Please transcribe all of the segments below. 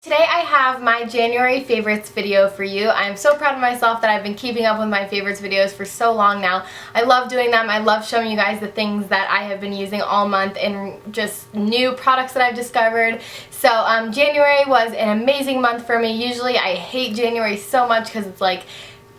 Today I have my January favorites video for you. I'm so proud of myself that I've been keeping up with my favorites videos for so long now. I love doing them. I love showing you guys the things that I have been using all month and just new products that I've discovered. So January was an amazing month for me. Usually I hate January so much because it's like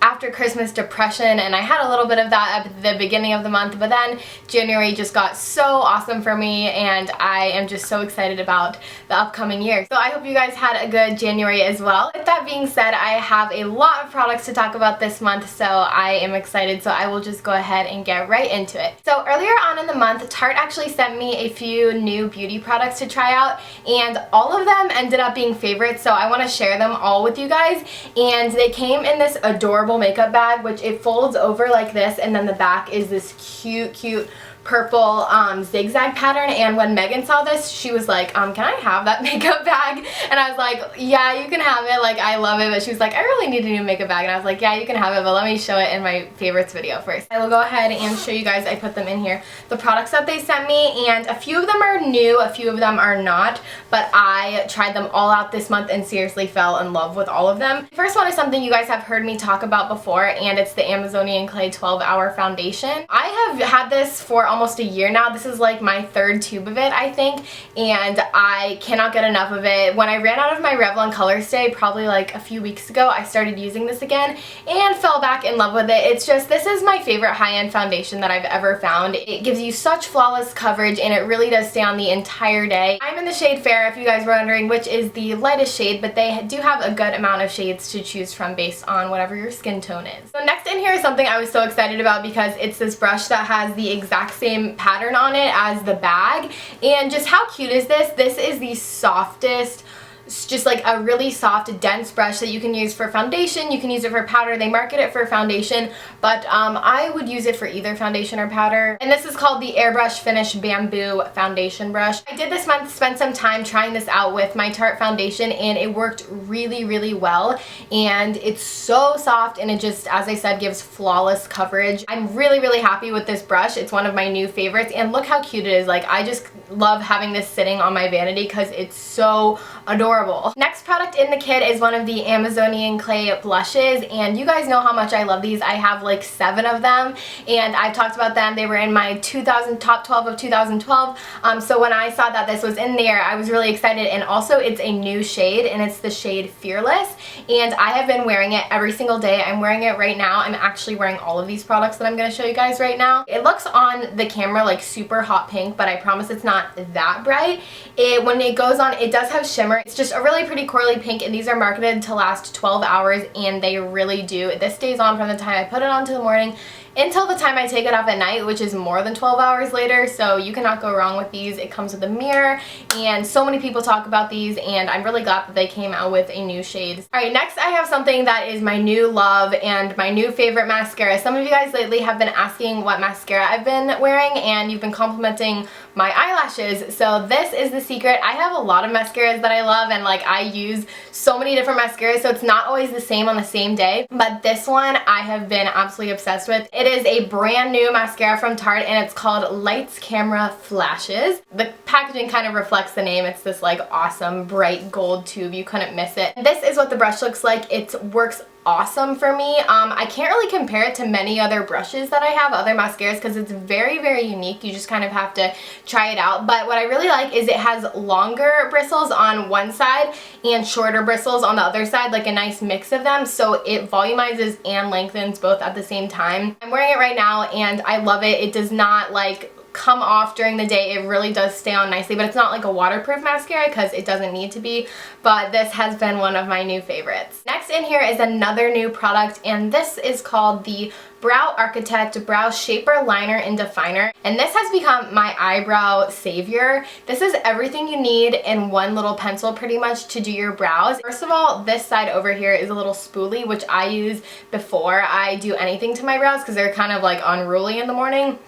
after Christmas depression, and I had a little bit of that at the beginning of the month, but then January just got so awesome for me and I am just so excited about the upcoming year. So I hope you guys had a good January as well. With that being said, I have a lot of products to talk about this month, so I am excited, so I will just go ahead and get right into it. So earlier on in the month, Tarte actually sent me a few new beauty products to try out, and all of them ended up being favorites, so I want to share them all with you guys. And they came in this adorable makeup bag, which it folds over like this, and then the back is this cute purple zigzag pattern. And when Megan saw this, she was like, can I have that makeup bag? And I was like, yeah, you can have it, like I love it. But she was like, I really need a new makeup bag, and I was like, yeah, you can have it, but let me show it in my favorites video first. I will go ahead and show you guys. I put them in here, the products that they sent me, and a few of them are new, a few of them are not, but I tried them all out this month and seriously fell in love with all of them. The first one is something you guys have heard me talk about before, and it's the Amazonian Clay 12-Hour Foundation. I have had this for almost a year now. This is like my third tube of it, I think, and I cannot get enough of it. When I ran out of my Revlon Color Stay probably like a few weeks ago, I started using this again and fell back in love with it. It's just, this is my favorite high-end foundation that I've ever found. It gives you such flawless coverage and it really does stay on the entire day. I'm in the shade Fair, if you guys were wondering, which is the lightest shade, but they do have a good amount of shades to choose from based on whatever your skin tone is. So next in here is something I was so excited about because it's this brush that has the exact same pattern on it as the bag. And just how cute is this? This is the softest, it's just like a really soft, dense brush that you can use for foundation. You can use it for powder. They market it for foundation, but I would use it for either foundation or powder. And this is called the Airbrush Finish Bamboo Foundation Brush. I did this month spend some time trying this out with my Tarte foundation, and it worked really well. And it's so soft, and it just, as I said, gives flawless coverage. I'm really happy with this brush. It's one of my new favorites, and look how cute it is. Like, I just love having this sitting on my vanity because it's so adorable. Next product in the kit is one of the Amazonian Clay blushes, and you guys know how much I love these. I have like 7 of them, and I've talked about them. They were in my top 12 of 2012, so when I saw that this was in there, I was really excited. And also, it's a new shade, and it's the shade Fearless, and I have been wearing it every single day. I'm wearing it right now. I'm actually wearing all of these products that I'm going to show you guys right now. It looks on the camera like super hot pink, but I promise it's not that bright. When it goes on, it does have shimmer. It's just a really pretty corally pink, and these are marketed to last 12 hours, and they really do. This stays on from the time I put it on to the morning until the time I take it off at night, which is more than 12 hours later, so you cannot go wrong with these. It comes with a mirror, and so many people talk about these, and I'm really glad that they came out with a new shade. Alright, next I have something that is my new love and my new favorite mascara. Some of you guys lately have been asking what mascara I've been wearing, and you've been complimenting my eyelashes, so this is the secret. I have a lot of mascaras that I love, and like I use so many different mascaras, so it's not always the same on the same day, but this one I have been absolutely obsessed with. It is a brand new mascara from Tarte, and it's called Lights Camera Flashes. The packaging kind of reflects the name. It's this like awesome bright gold tube. You couldn't miss it. This is what the brush looks like. It works awesome for me. I can't really compare it to many other brushes that I have, other mascaras, because it's very unique. You just kind of have to try it out. But what I really like is it has longer bristles on one side and shorter bristles on the other side, like a nice mix of them, so it volumizes and lengthens both at the same time. I'm wearing it right now and I love it. It does not like come off during the day. It really does stay on nicely, but it's not like a waterproof mascara because it doesn't need to be, but this has been one of my new favorites. Next in here is another new product, and this is called the Brow Architect Brow Shaper Liner and Definer, and this has become my eyebrow savior. This is everything you need in one little pencil pretty much to do your brows. First of all, this side over here is a little spoolie, which I use before I do anything to my brows because they're kind of like unruly in the morning.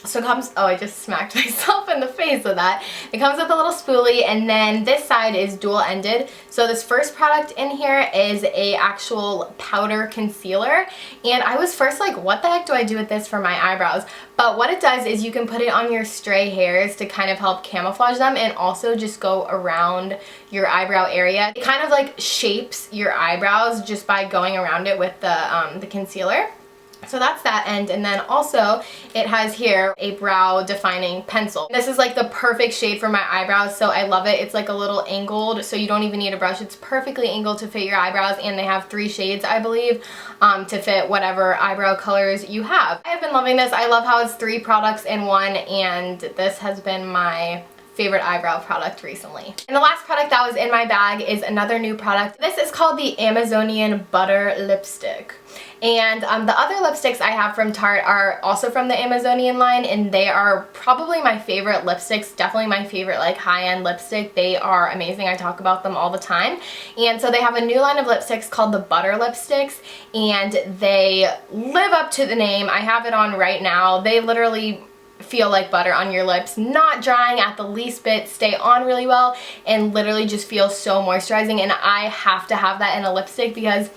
So it comes, oh, I just smacked myself in the face with that. It comes with a little spoolie, and then this side is dual-ended. So this first product in here is a actual powder concealer, and I was first like, what the heck do I do with this for my eyebrows? But what it does is you can put it on your stray hairs to kind of help camouflage them, and also just go around your eyebrow area. It kind of like shapes your eyebrows just by going around it with the concealer. So that's that end, and then also it has here a brow defining pencil. This is like the perfect shade for my eyebrows, so I love it. It's like a little angled, so you don't even need a brush. It's perfectly angled to fit your eyebrows, and they have 3 shades, I believe, to fit whatever eyebrow colors you have. I've been loving this. I love how it's 3 products in one, and this has been my favorite eyebrow product recently. And the last product that was in my bag is another new product. This is called the Amazonian Butter Lipstick. And the other lipsticks I have from Tarte are also from the Amazonian line, and they are probably my favorite lipsticks, definitely my favorite like high-end lipstick. They are amazing. I talk about them all the time. And so they have a new line of lipsticks called the Butter Lipsticks, and they live up to the name. I have it on right now. They literally feel like butter on your lips, not drying at the least bit, stay on really well, and literally just feel so moisturizing. And I have to have that in a lipstick because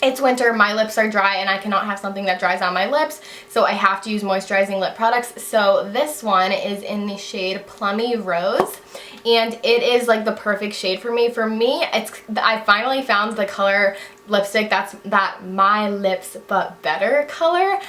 it's winter, my lips are dry, and I cannot have something that dries on my lips, so I have to use moisturizing lip products. So this one is in the shade Plummy Rose, and it is like the perfect shade for me. For me, I finally found the color lipstick that's my lips but better color.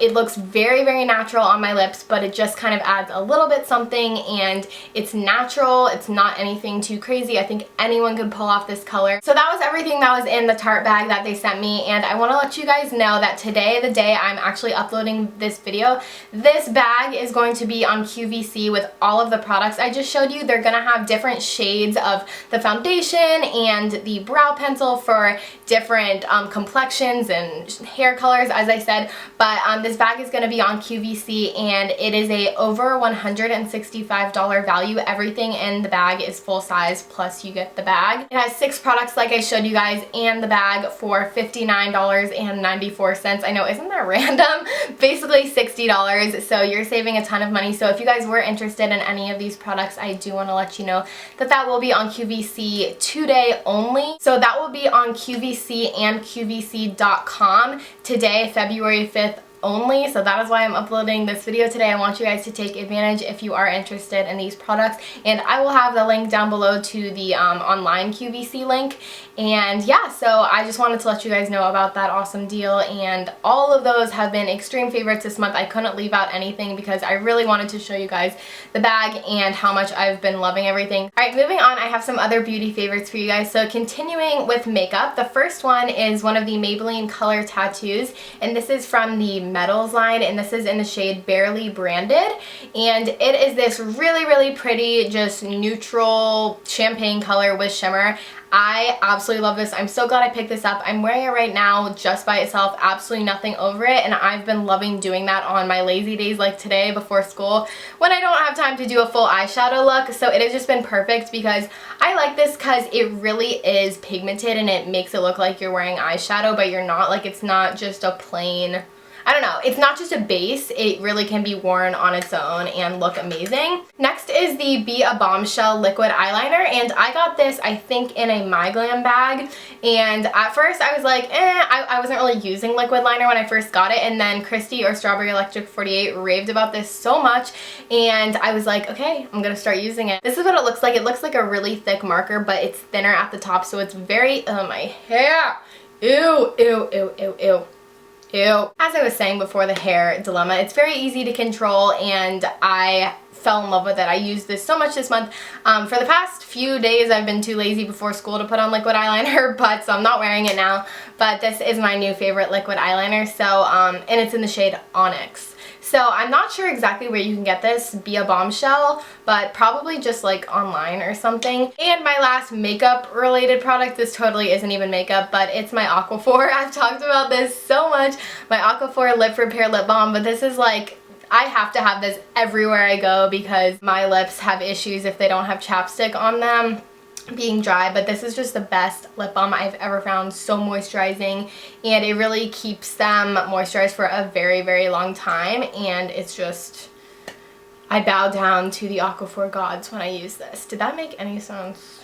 It looks very, very natural on my lips, but it just kind of adds a little bit something, and it's natural. It's not anything too crazy. I think anyone could pull off this color. So that was everything that was in the Tarte bag that they sent me, and I want to let you guys know that today, the day I'm actually uploading this video, this bag is going to be on QVC with all of the products I just showed you. They're gonna have different shades of the foundation and the brow pencil for different complexions and hair colors, as I said, but this bag is going to be on QVC, and it is a over $165 value. Everything in the bag is full size, plus you get the bag. It has 6 products like I showed you guys, and the bag for $59.94. I know, isn't that random? Basically $60, so you're saving a ton of money. So if you guys were interested in any of these products, I do want to let you know that that will be on QVC today only. So that will be on QVC and QVC.com today, February 5th only. So that is why I'm uploading this video today. I want you guys to take advantage if you are interested in these products, and I will have the link down below to the online QVC link. And yeah, so I just wanted to let you guys know about that awesome deal, and all of those have been extreme favorites this month. I couldn't leave out anything because I really wanted to show you guys the bag and how much I've been loving everything. Alright, moving on, I have some other beauty favorites for you guys. So continuing with makeup, the first one is one of the Maybelline Color Tattoos, and this is from the Metals line, and this is in the shade Barely Branded, and it is this really, really pretty, just neutral champagne color with shimmer. I absolutely love this. I'm so glad I picked this up. I'm wearing it right now just by itself, absolutely nothing over it, and I've been loving doing that on my lazy days like today before school when I don't have time to do a full eyeshadow look. So it has just been perfect because I like this because it really is pigmented, and it makes it look like you're wearing eyeshadow, but you're not. Like, it's not just a plain, I don't know, it's not just a base. It really can be worn on its own and look amazing. Next is the Be a Bombshell liquid eyeliner, and I got this, I think, in a My Glam bag, and at first I was like, I wasn't really using liquid liner when I first got it, and then Christy or Strawberry Electric 48 raved about this so much, and I was like, okay, I'm gonna start using it. This is what it looks like. It looks like a really thick marker, but it's thinner at the top, so it's very, my hair, ew, ew, ew, ew, ew. Ew. As I was saying before, the hair dilemma, it's very easy to control, and I fell in love with it. I used this so much this month. For the past few days I've been too lazy before school to put on liquid eyeliner, but so I'm not wearing it now, but this is my new favorite liquid eyeliner. So and it's in the shade Onyx. So I'm not sure exactly where you can get this, Be a Bombshell, but probably just like online or something. And my last makeup related product, this totally isn't even makeup, but it's my Aquaphor. I've talked about this so much, my Aquaphor Lip Repair Lip Balm, but this is like, I have to have this everywhere I go because my lips have issues if they don't have chapstick on them, being dry. But this is just the best lip balm I've ever found. So moisturizing, and it really keeps them moisturized for a very, very long time, and it's just I bow down to the Aquaphor gods when I use this. Did that make any sense?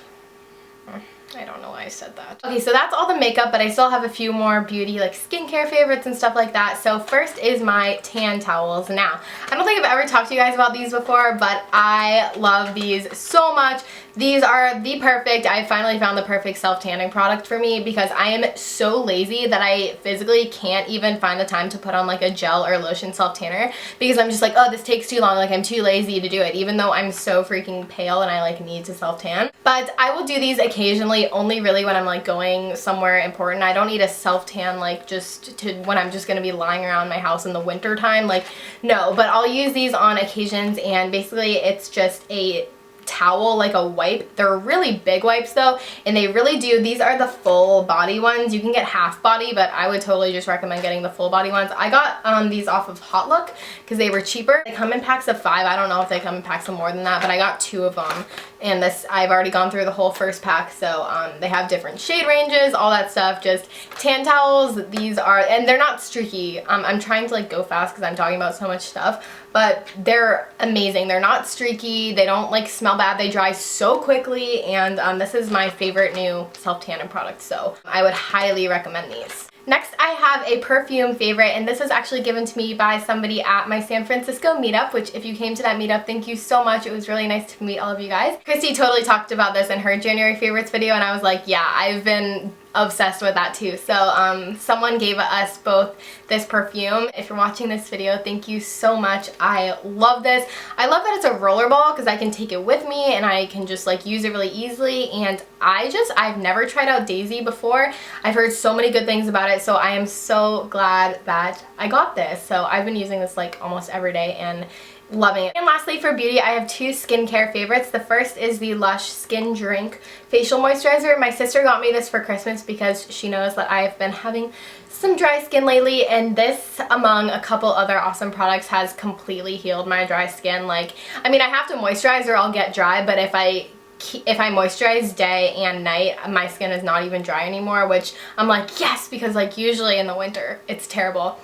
I don't know why I said that. Okay, so that's all the makeup, but I still have a few more beauty, like skincare favorites and stuff like that. So first is my tan towels. Now, I don't think I've ever talked to you guys about these before, but I love these so much. These are the perfect, I finally found the perfect self-tanning product for me because I am so lazy that I physically can't even find the time to put on like a gel or lotion self-tanner because I'm just like, oh, this takes too long, like I'm too lazy to do it, even though I'm so freaking pale and I like need to self-tan. But I will do these occasionally, only really when I'm like going somewhere important. I don't need a self-tan like just to when I'm just gonna be lying around my house in the winter time, like no, but I'll use these on occasions, and basically it's just a towel, like a wipe. They're really big wipes though, and they really do, these are the full body ones. You can get half body, but I would totally just recommend getting the full body ones. I got these off of Hot Look because they were cheaper. They come in packs of 5. I don't know if they come in packs of more than that, but I got 2 of them, and this, I've already gone through the whole first pack, so they have different shade ranges, all that stuff. Just tan towels. These are, and they're not streaky. I'm trying to like go fast because I'm talking about so much stuff, but they're amazing. They're not streaky, they don't like smell bad, they dry so quickly, and this is my favorite new self-tanning product, so I would highly recommend these. Next, I have a perfume favorite, and this was actually given to me by somebody at my San Francisco meetup, which if you came to that meetup, thank you so much. It was really nice to meet all of you guys. Christy totally talked about this in her January favorites video, and I was like, yeah, I've been obsessed with that too. So someone gave us both this perfume. If you're watching this video, thank you so much. I love this. I love that it's a rollerball because I can take it with me and I can just like use it really easily, and I've never tried out Daisy before. I've heard so many good things about it, so I am so glad that I got this. So I've been using this like almost every day and loving it. And lastly, for beauty, I have 2 skincare favorites. The first is the Lush Skin Drink Facial Moisturizer. My sister got me this for Christmas because she knows that I've been having some dry skin lately, and this, among a couple other awesome products, has completely healed my dry skin. Like, I mean, I have to moisturize or I'll get dry, but if I moisturize day and night, my skin is not even dry anymore, which I'm like, yes, because like usually in the winter, it's terrible.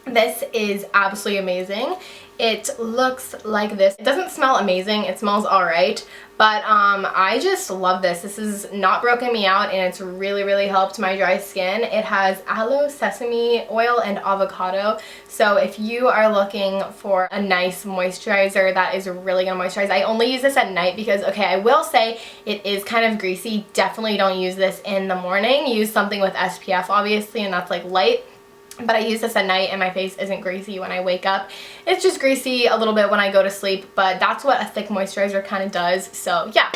This is absolutely amazing. It looks like this. It doesn't smell amazing, it smells alright, but I just love this. This has not broken me out, and it's really, really helped my dry skin. It has aloe, sesame oil, and avocado, so if you are looking for a nice moisturizer that is really gonna moisturize, I only use this at night because, okay, I will say it is kind of greasy. Definitely don't use this in the morning. Use something with SPF, obviously, and that's like light. But I use this at night and my face isn't greasy when I wake up. It's just greasy a little bit when I go to sleep, but that's what a thick moisturizer kind of does. So yeah,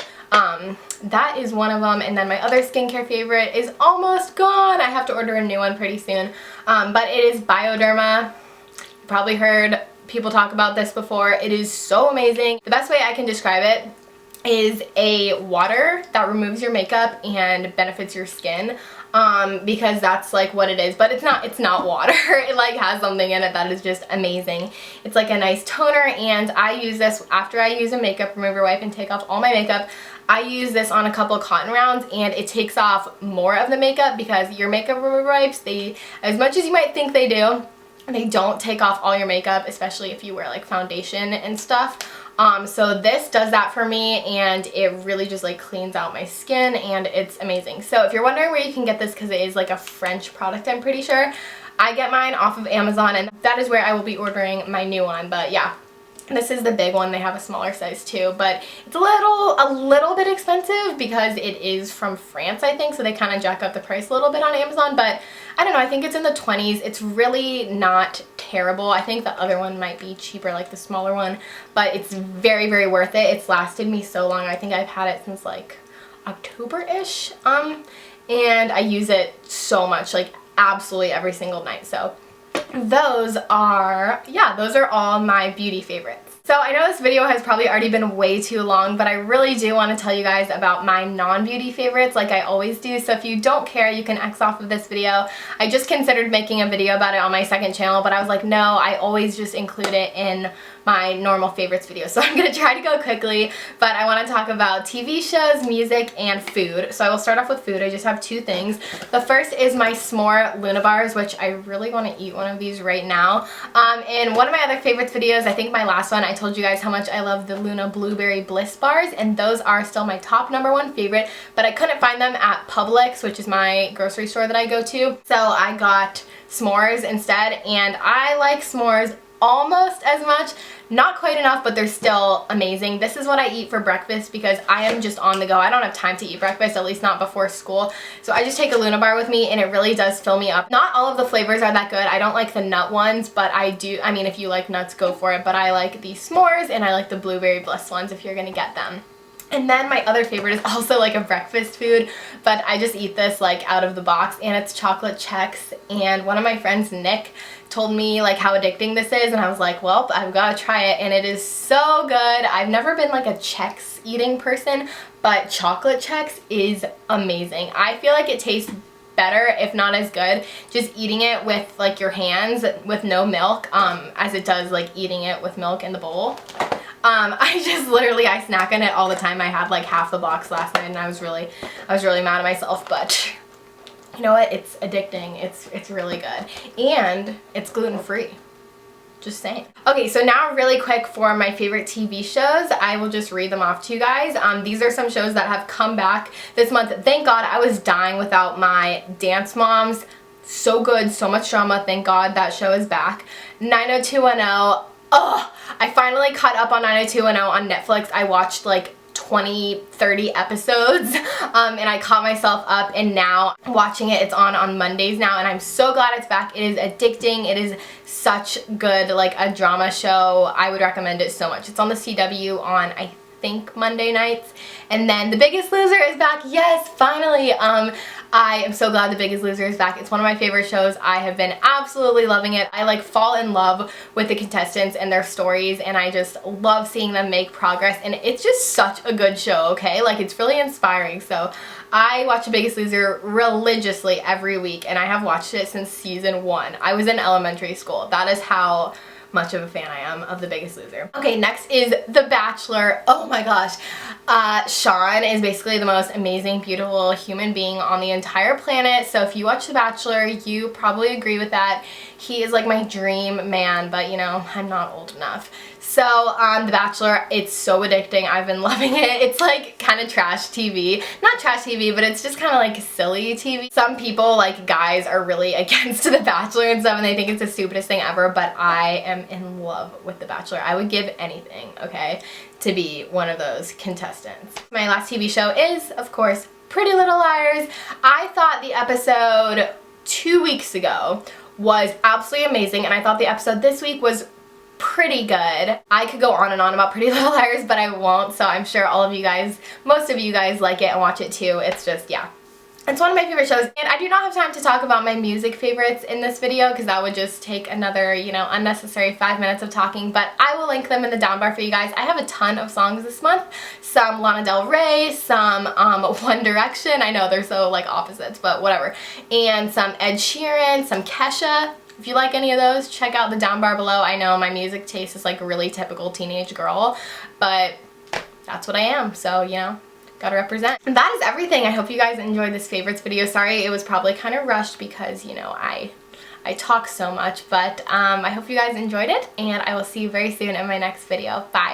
that is one of them. And then my other skincare favorite is almost gone. I have to order a new one pretty soon. But it is Bioderma. You probably heard people talk about this before. It is so amazing. The best way I can describe it is a water that removes your makeup and benefits your skin, because that's like what it is, but it's not water. It like has something in it that is just amazing. It's like a nice toner, and I use this after I use a makeup remover wipe and take off all my makeup. I use this on a couple cotton rounds, and it takes off more of the makeup because your makeup remover wipes, they, as much as you might think they do, they don't take off all your makeup, especially if you wear like foundation and stuff. So this does that for me, and it really just like cleans out my skin, and it's amazing. So if you're wondering where you can get this, because it is like a French product, I'm pretty sure, I get mine off of Amazon, and that is where I will be ordering my new one. But yeah, this is the big one. They have a smaller size too, but it's a little bit expensive because it is from France, I think, so they kind of jack up the price a little bit on Amazon, but I don't know, I think it's in the 20s. It's really not terrible. I think the other one might be cheaper, like the smaller one, but it's very, very worth it. It's lasted me so long. I think I've had it since like October-ish, and I use it so much, like absolutely every single night. So those are all my beauty favorites. So I know this video has probably already been way too long, but I really do want to tell you guys about my non-beauty favorites like I always do. So if you don't care, you can X off of this video. I just considered making a video about it on my second channel, but I was like, no, I always just include it in my normal favorites video. So I'm going to try to go quickly, but I want to talk about TV shows, music, and food. So I will start off with food. I just have two things. The first is my S'more Luna bars, which I really want to eat one of these right now. In one of my other favorites videos, I think my last one, I told you guys how much I love the Luna Blueberry Bliss bars, and those are still my top #1 favorite, but I couldn't find them at Publix, which is my grocery store that I go to. So I got S'mores instead, and I like S'mores almost as much. Not quite enough, but they're still amazing. This is what I eat for breakfast because I am just on the go. I don't have time to eat breakfast, at least not before school. So I just take a Luna bar with me, and it really does fill me up. Not all of the flavors are that good. I don't like the nut ones, but I do. I mean, if you like nuts, go for it. But I like the S'mores, and I like the Blueberry Bliss ones if you're gonna get them. And then my other favorite is also like a breakfast food, but I just eat this like out of the box, and it's chocolate Chex. And one of my friends, Nick, told me like how addicting this is, and I was like, well, I've got to try it, and it is so good. I've never been like a Chex eating person, but chocolate Chex is amazing. I feel like it tastes better, if not as good, just eating it with like your hands with no milk, as it does like eating it with milk in the bowl. I snack on it all the time. I had like half the box last night, and I was really mad at myself, but you know what? It's addicting. It's really good. And it's gluten-free. Just saying. Okay, so now really quick for my favorite TV shows. I will just read them off to you guys. These are some shows that have come back this month. Thank God. I was dying without my Dance Moms. So good, so much drama. Thank God that show is back. 90210. Oh, I finally caught up on 90210 on Netflix. I watched like 20, 30 episodes, and I caught myself up, and now watching it. It's on Mondays now, and I'm so glad it's back. It is addicting. It is such good, like a drama show. I would recommend it so much. It's on the CW on, I think, Monday nights. And then The Biggest Loser is back. Yes, finally. I am so glad The Biggest Loser is back. It's one of my favorite shows. I have been absolutely loving it. I like fall in love with the contestants and their stories, and I just love seeing them make progress, and it's just such a good show, okay? Like, it's really inspiring. So I watch The Biggest Loser religiously every week, and I have watched it since season 1. I was in elementary school. That is how much of a fan I am of The Biggest Loser. Okay, next is The Bachelor. Oh my gosh. Sheeran is basically the most amazing, beautiful human being on the entire planet. So if you watch The Bachelor, you probably agree with that. He is like my dream man, but you know, I'm not old enough. So The Bachelor, it's so addicting. I've been loving it. It's like kind of trash TV. Not trash TV, but it's just kind of like silly TV. Some people, like guys, are really against The Bachelor and stuff, and they think it's the stupidest thing ever, but I am in love with The Bachelor. I would give anything, okay, to be one of those contestants. My last TV show is, of course, Pretty Little Liars. I thought the episode 2 weeks ago was absolutely amazing, and I thought the episode this week was pretty good. I could go on and on about Pretty Little Liars, but I won't, so I'm sure all of you guys, most of you guys like it and watch it too. It's just, yeah. It's one of my favorite shows, and I do not have time to talk about my music favorites in this video because that would just take another, you know, unnecessary 5 minutes of talking, but I will link them in the down bar for you guys. I have a ton of songs this month. Some Lana Del Rey, some One Direction. I know they're so like opposites, but whatever. And some Ed Sheeran, some Kesha. If you like any of those, check out the down bar below. I know my music taste is like a really typical teenage girl, but that's what I am, so you know, gotta represent. And that is everything. I hope you guys enjoyed this favorites video. Sorry it was probably kind of rushed because, you know, I talk so much, but I hope you guys enjoyed it, and I will see you very soon in my next video. Bye.